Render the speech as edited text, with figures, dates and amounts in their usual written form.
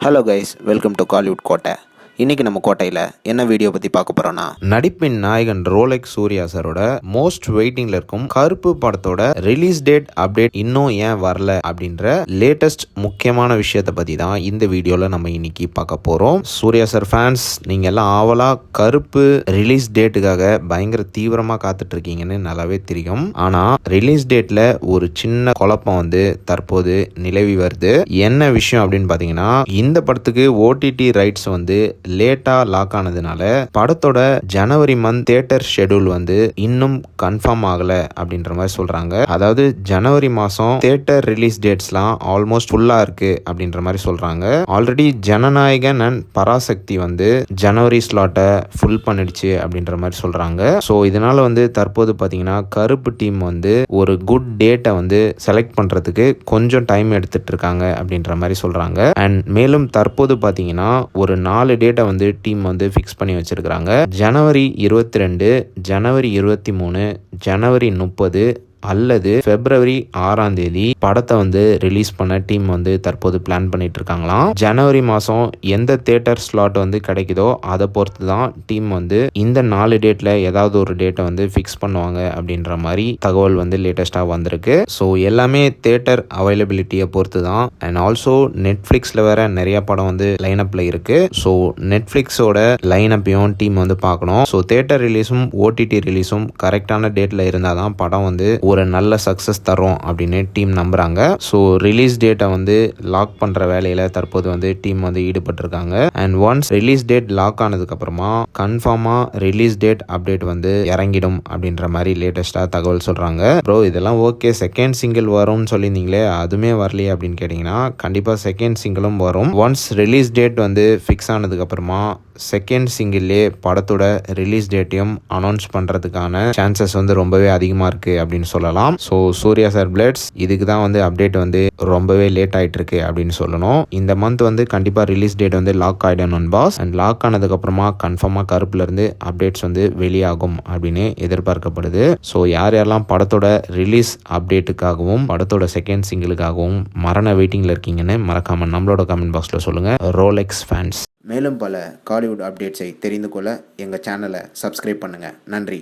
Hello guys, welcome to Kollywood கோட்டை. இன்றைக்கி நம்ம கோட்டையில் என்ன வீடியோ பற்றி பார்க்க போகிறோன்னா, நடிப்பின் நாயகன் ரோலெக்ஸ் சூர்யா சாரோட மோஸ்ட் வெயிட்டிங்கில் இருக்கும் கருப்பு படத்தோட ரிலீஸ் டேட் அப்டேட் இன்னும் ஏன் வரல அப்படின்ற லேட்டஸ்ட் முக்கியமான விஷயத்தை பற்றி தான் இந்த வீடியோவில் நம்ம இன்னைக்கு பார்க்க போகிறோம். சூர்யா சார் ஃபேன்ஸ் நீங்கள் எல்லாம் ஆவலாக கருப்பு ரிலீஸ் டேட்டுக்காக பயங்கர தீவிரமாக காத்துட்ருக்கீங்கன்னு நல்லாவே தெரியும். ஆனால் ரிலீஸ் டேட்டில் ஒரு சின்ன குழப்பம் தற்போது நிலவி வருது. என்ன விஷயம் அப்படின்னு பார்த்தீங்கன்னா, இந்த படத்துக்கு ஓடிடி ரைட்ஸ் லேட்டாக லாக் ஆனதுனால படத்தோட ஜனவரி மந்த் தியேட்டர் ஷெட்யூல் இன்னும் கன்ஃபார்ம் ஆகலை அப்படின்ற மாதிரி சொல்கிறாங்க. அதாவது ஜனவரி மாதம் தியேட்டர் ரிலீஸ் டேட்ஸ்லாம் ஆல்மோஸ்ட் ஃபுல்லாக இருக்குது அப்படின்ற மாதிரி சொல்கிறாங்க. ஆல்ரெடி ஜனநாயகன் அண்ட் பராசக்தி ஜனவரி ஸ்லாட்டை ஃபுல் பண்ணிடுச்சு அப்படின்ற மாதிரி சொல்கிறாங்க. ஸோ இதனால் தற்போது பார்த்தீங்கன்னா கருப்பு டீம் ஒரு குட் டேட்டை செலக்ட் பண்ணுறதுக்கு கொஞ்சம் டைம் எடுத்துட்டு இருக்காங்க அப்படின்ற மாதிரி சொல்கிறாங்க. அண்ட் மேலும் தற்போது பார்த்தீங்கன்னா ஒரு 4 டேட்டை டீம் ஃபிக்ஸ் பண்ணி வச்சிருக்காங்க. ஜனவரி 22, ஜனவரி 23, ஜனவரி 30 அல்லது பிப்ரவரி 6ஆம் தேதி படத்தை ரிலீஸ் பண்ண டீம் தற்போது பிளான் பண்ணிட்டு இருக்காங்களாம். ஜனவரி மாதம் எந்த தியேட்டர் ஸ்லாட் கிடைக்குதோ அதை பொறுத்து தான் டீம் இந்த 4 டேட்ல ஏதாவது ஒரு டேட்டை ஃபிக்ஸ் பண்ணுவாங்க அப்படின்ற மாதிரி தகவல் லேட்டஸ்டாக வந்திருக்கு. ஸோ எல்லாமே தியேட்டர் அவைலபிலிட்டியை பொறுத்து தான். அண்ட் ஆல்சோ நெட்ஃப்ளிக்ஸில் வேற நிறைய படம் லைனப்பில் இருக்கு. ஸோ நெட்ஃப்ளிக்ஸோட லைனப்பையும் டீம் பார்க்கணும். ஸோ தியேட்டர் ரிலீஸும் ஓடிடி ரிலீஸும் கரெக்டான டேட்ல இருந்தால் தான் படம் ஒரு நல்ல சக்ஸஸ் தரும் அப்படின்னு டீம் நம்புறாங்க. ஸோ ரிலீஸ் டேட்டை லாக் பண்ணுற வேலையில் தற்போது டீம் ஈடுபட்டிருக்காங்க. And once release date lock ஆனதுக்கு அப்புறமா கன்ஃபார்மாக ரிலீஸ் டேட் அப்டேட் இறங்கிடும் அப்படின்ற மாதிரி லேட்டஸ்டாக தகவல் சொல்கிறாங்க. ப்ரோ இதெல்லாம் ஓகே, செகண்ட் சிங்கிள் வரும்னு சொல்லியிருந்தீங்களே அதுவுமே வரலையே அப்படின்னு கேட்டிங்கன்னா, கண்டிப்பாக செகண்ட் சிங்கிளும் வரும். ஒன்ஸ் ரிலீஸ் டேட் ஃபிக்ஸ் ஆனதுக்கு அப்புறமா செகண்ட் சிங்கிள்லே படத்தோட ரிலீஸ் டேட்டையும் அனௌன்ஸ் பண்ணுறதுக்கான சான்சஸ் ரொம்பவே அதிகமாக இருக்குது அப்படின்னு சொல்லலாம். ஸோ சூர்யா சார் பிளேட்ஸ் இதுக்கு தான் அப்டேட் ரொம்பவே லேட் ஆகிட்டு இருக்கு அப்படின்னு சொல்லணும். இந்த மந்த் கண்டிப்பாக ரிலீஸ் டேட் லாக் ஆகிடணும் பாஸ். அண்ட் லாக் ஆனதுக்கப்புறமா கன்ஃபார்மாக கருப்புலேருந்து அப்டேட்ஸ் வெளியாகும் அப்படின்னு எதிர்பார்க்கப்படுது. ஸோ யாரெல்லாம் படத்தோட ரிலீஸ் அப்டேட்டுக்காகவும் படத்தோட செகண்ட் சிங்கிளுக்காகவும் வெயிட்டிங்கில் இருக்கீங்கன்னு மறக்காமல் நம்மளோட கமெண்ட் பாக்ஸில் சொல்லுங்கள். Rolex fans. மேலும் பல காலிவுட் அப்டேட்ஸை தெரிந்து கொள்ள எங்கள் சேனலை சப்ஸ்கிரைப் பண்ணுங்கள். நன்றி.